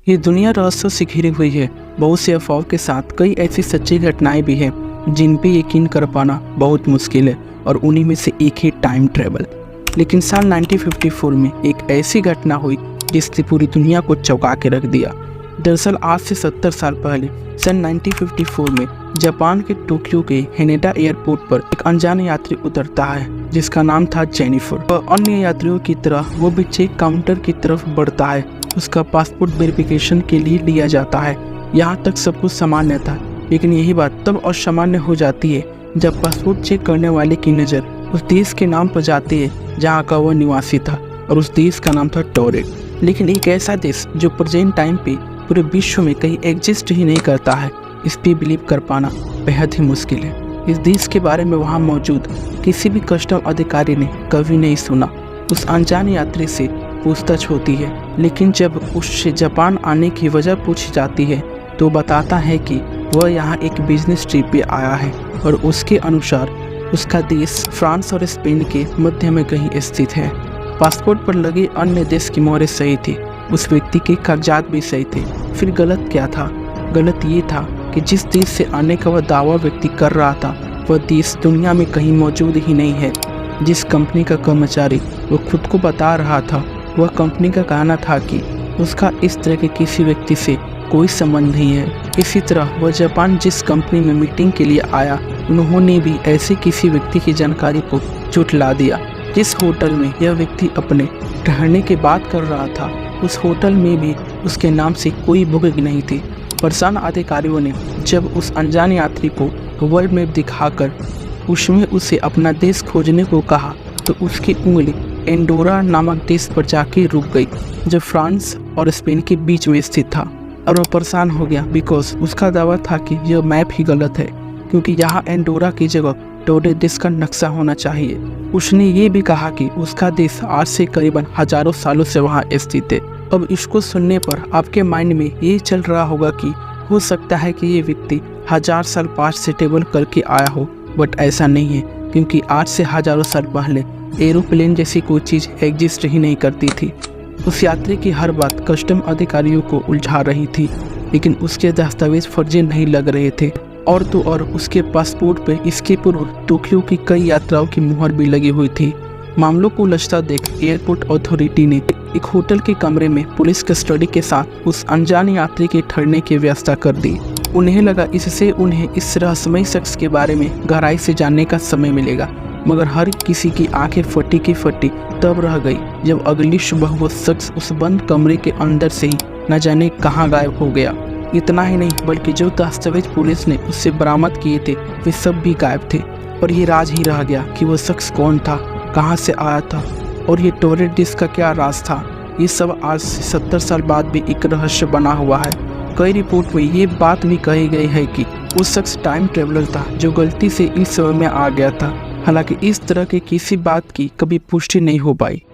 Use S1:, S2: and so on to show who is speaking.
S1: ये दुनिया रहस्यों से घिरी हुई है। बहुत से अफवाहों के साथ कई ऐसी सच्ची घटनाएं भी हैं जिन पे यकीन कर पाना बहुत मुश्किल है, और उन्हीं में से एक है टाइम ट्रेवल। लेकिन साल 1954 में एक ऐसी घटना हुई जिसने पूरी दुनिया को चौंका के रख दिया। दरअसल आज से 70 साल पहले सन 1954 में जापान के टोक्यो के हेनेडा एयरपोर्ट पर एक अनजान यात्री उतरता है जिसका नाम था जेनिफर। वह अन्य यात्रियों की तरह वो भी चेक काउंटर की तरफ बढ़ता है। उसका पासपोर्ट वेरिफिकेशन के लिए लिया जाता है। यहाँ तक सब कुछ सामान्य था, लेकिन यही बात तब असामान्य हो जाती है जब पासपोर्ट चेक करने वाले की नज़र उस देश के नाम पर जाती है जहाँ का वह निवासी था, और उस देश का नाम था टोरेट। लेकिन एक ऐसा देश जो प्रेजेंट टाइम पे पूरे विश्व में कहीं एग्जिस्ट ही नहीं करता है, इस पे बिलीव कर पाना बेहद ही मुश्किल है। इस देश के बारे में वहाँ मौजूद किसी भी कस्टम अधिकारी ने कभी नहीं सुना। उस अनजान यात्री से पूछताछ होती है, लेकिन जब उससे जापान आने की वजह पूछी जाती है तो बताता है कि वह यहाँ एक बिजनेस ट्रिप पे आया है, और उसके अनुसार उसका देश फ्रांस और स्पेन के मध्य में कहीं स्थित है। पासपोर्ट पर लगे अन्य देश की मोहरें सही थी, उस व्यक्ति के कागजात भी सही थे। फिर गलत क्या था? गलत ये था कि जिस देश से आने का वह दावा व्यक्ति कर रहा था वह देश दुनिया में कहीं मौजूद ही नहीं है। जिस कंपनी का कर्मचारी वो खुद को बता रहा था, वह कंपनी का कहना था कि उसका इस तरह के किसी व्यक्ति से कोई संबंध नहीं है। इसी तरह वह जापान जिस कंपनी में मीटिंग के लिए आया, उन्होंने भी ऐसे किसी व्यक्ति की जानकारी को झुठला दिया। जिस होटल में यह व्यक्ति अपने ठहरने की बात कर रहा था, उस होटल में भी उसके नाम से कोई बुकिंग नहीं थी। परेशान अधिकारियों ने जब उस अनजान यात्री को वर्ल्ड मैप दिखाकर उसमें उसे अपना देश खोजने को कहा, तो उसकी उंगली एंडोरा नामक देश पर जाके रुक गई, जो फ्रांस और स्पेन के बीच में स्थित था। और वह परेशान हो गया बिकॉज उसका दावा था कि यह मैप ही गलत है, क्योंकि यहाँ एंडोरा की जगह टोरेट देश का नक्शा होना चाहिए। उसने ये भी कहा कि उसका देश आज से करीबन हजारों सालों से वहाँ स्थित है। अब इसको सुनने पर आपके माइंड में ये चल रहा होगा कि हो सकता है कि ये व्यक्ति 1000 साल पास से ट्रेवल करके आया हो, बट ऐसा नहीं है, क्योंकि आज से हजारों साल पहले एरोप्लेन जैसी कोई चीज़ एग्जिस्ट ही नहीं करती थी। उस यात्री की हर बात कस्टम अधिकारियों को उलझा रही थी, लेकिन उसके दस्तावेज फर्जी नहीं लग रहे थे। और तो और उसके पासपोर्ट पे इसके पूर्व टोक्यो की कई यात्राओं की मुहर भी लगी हुई थी। मामलों को उलझता देख एयरपोर्ट अथॉरिटी ने एक होटल के कमरे में पुलिस कस्टडी के साथ उस अनजान यात्री के ठहरने की व्यवस्था कर दी। उन्हें लगा इससे उन्हें इस रहस्यमय शख्स के बारे में गहराई से जानने का समय मिलेगा, मगर हर किसी की आंखें फटी की फटी तब रह गई जब अगली सुबह वो शख्स उस बंद कमरे के अंदर से ही न जाने कहाँ गायब हो गया। इतना ही नहीं, बल्कि जो दस्तावेज पुलिस ने उससे बरामद किए थे वे सब भी गायब थे। और ये राज ही रह गया कि वो शख्स कौन था, कहाँ से आया था, और ये टोरेट देश का क्या राज था। ये सब आज से 70 साल बाद भी एक रहस्य बना हुआ है। कई रिपोर्ट में ये बात भी कही गई है कि उस शख्स टाइम ट्रेवलर था जो गलती से इस समय में आ गया था। हालांकि इस तरह की किसी बात की कभी पुष्टि नहीं हो पाई।